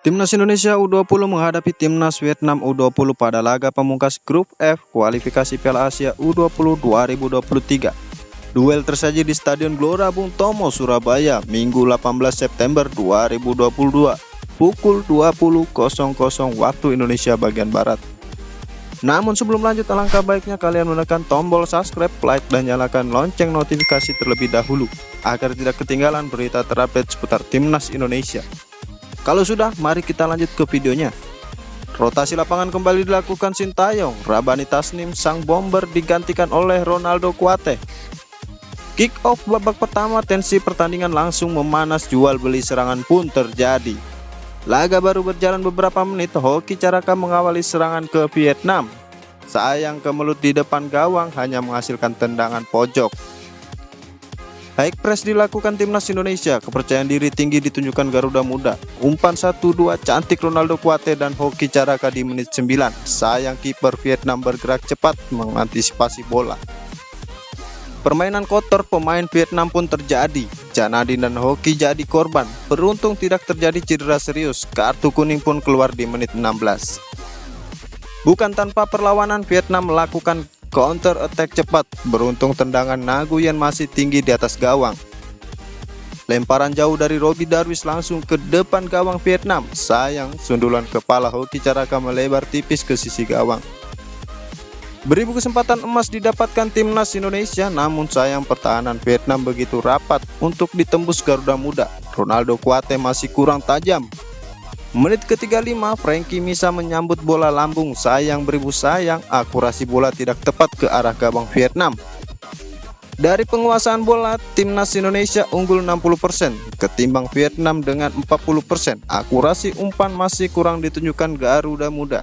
Timnas Indonesia U20 menghadapi Timnas Vietnam U20 pada laga pamungkas Grup F kualifikasi Piala Asia U20 2023. Duel tersaji di Stadion Gelora Bung Tomo, Surabaya, Minggu 18 September 2022, pukul 20.00 waktu Indonesia bagian Barat. Namun sebelum lanjut, alangkah baiknya kalian menekan tombol subscribe, like, dan nyalakan lonceng notifikasi terlebih dahulu, agar tidak ketinggalan berita terupdate seputar Timnas Indonesia. Kalau sudah, mari kita lanjut ke videonya. Rotasi lapangan kembali dilakukan Sintayong, Rabani Tasnim sang bomber digantikan oleh Ronaldo Kuate. Kick off babak pertama, tensi pertandingan langsung memanas, jual beli serangan pun terjadi. Laga baru berjalan beberapa menit, Hoki Caraka mengawali serangan ke Vietnam. Sayang kemelut di depan gawang, hanya menghasilkan tendangan pojok. High press dilakukan Timnas Indonesia, kepercayaan diri tinggi ditunjukkan Garuda Muda. Umpan 1-2 cantik Ronaldo Kuate dan Hoki Caraka di menit 9. Sayang kiper Vietnam bergerak cepat mengantisipasi bola. Permainan kotor pemain Vietnam pun terjadi. Janadin dan Hoki jadi korban. Beruntung tidak terjadi cedera serius. Kartu kuning pun keluar di menit 16. Bukan tanpa perlawanan, Vietnam melakukan counter attack cepat. Beruntung tendangan Nguyen masih tinggi di atas gawang. Lemparan jauh dari Robbie Darwish langsung ke depan gawang Vietnam. Sayang, sundulan kepala Hoki Caraka melebar tipis ke sisi gawang. Beribu kesempatan emas didapatkan Timnas Indonesia, namun sayang pertahanan Vietnam begitu rapat untuk ditembus Garuda Muda. Ronaldo Kuate masih kurang tajam. Menit ke-35, Frankie Misa menyambut bola lambung. Sayang beribu sayang, akurasi bola tidak tepat ke arah gawang Vietnam. Dari penguasaan bola, Timnas Indonesia unggul 60% ketimbang Vietnam dengan 40%. Akurasi umpan masih kurang ditunjukkan Garuda Muda.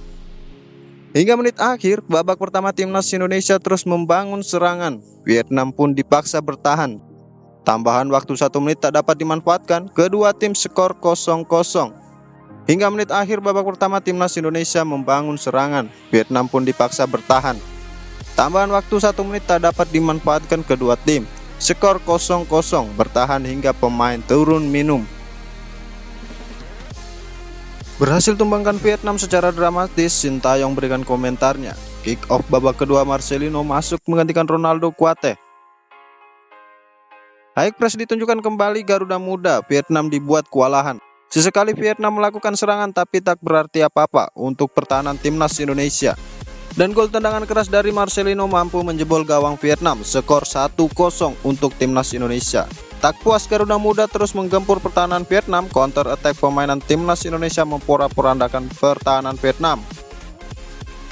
Hingga menit akhir babak pertama, Timnas Indonesia terus membangun serangan. Vietnam pun dipaksa bertahan. Tambahan waktu 1 menit tak dapat dimanfaatkan, kedua tim skor 0-0. Hingga menit akhir babak pertama, Timnas Indonesia membangun serangan. Vietnam pun dipaksa bertahan. Tambahan waktu 1 menit tak dapat dimanfaatkan kedua tim. Skor 0-0, bertahan hingga pemain turun minum. Berhasil tumbangkan Vietnam secara dramatis, Sintayong berikan komentarnya. Kick off babak kedua, Marcelino masuk menggantikan Ronaldo Kuate. High press ditunjukkan kembali Garuda Muda, Vietnam dibuat kewalahan. Sesekali Vietnam melakukan serangan tapi tak berarti apa-apa untuk pertahanan Timnas Indonesia. Dan gol tendangan keras dari Marcelino mampu menjebol gawang Vietnam, skor 1-0 untuk Timnas Indonesia. Tak puas, Garuda Muda terus menggempur pertahanan Vietnam. Counter attack pemainan Timnas Indonesia memporak-porandakan pertahanan Vietnam.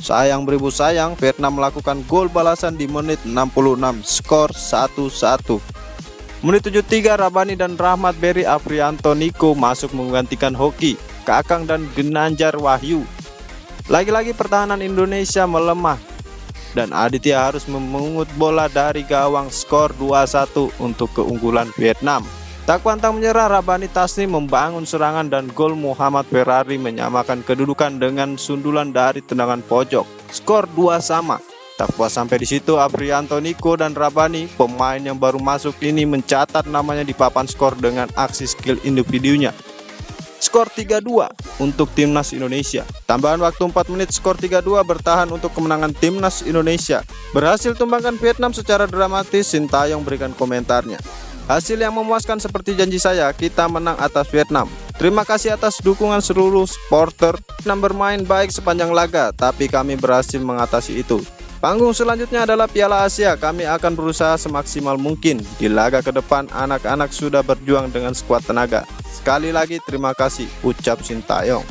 Sayang beribu sayang, Vietnam melakukan gol balasan di menit 66, skor 1-1. Menit 73, Rabani dan Rahmat Berry Afrianto Niko masuk menggantikan Hoki, Kakang dan Ginanjar Wahyu. Lagi-lagi pertahanan Indonesia melemah dan Aditya harus memungut bola dari gawang, skor 2-1 untuk keunggulan Vietnam. Tak pantang menyerah, Rabani Tasnim membangun serangan dan gol Muhammad Ferrari menyamakan kedudukan dengan sundulan dari tendangan pojok. Skor 2 sama. Tak puas sampai di situ, Afrianto Niko dan Rabani, pemain yang baru masuk ini, mencatat namanya di papan skor dengan aksi skill individunya. Skor 3-2 untuk Timnas Indonesia. Tambahan waktu 4 menit, skor 3-2, bertahan untuk kemenangan Timnas Indonesia. Berhasil tumbangkan Vietnam secara dramatis, Sintayong berikan komentarnya. Hasil yang memuaskan seperti janji saya, kita menang atas Vietnam. Terima kasih atas dukungan seluruh supporter. Vietnam bermain baik sepanjang laga, tapi kami berhasil mengatasi itu. Panggung selanjutnya adalah Piala Asia. Kami akan berusaha semaksimal mungkin. Di laga ke depan, anak-anak sudah berjuang dengan sekuat tenaga. Sekali lagi terima kasih, ucap Sintayong.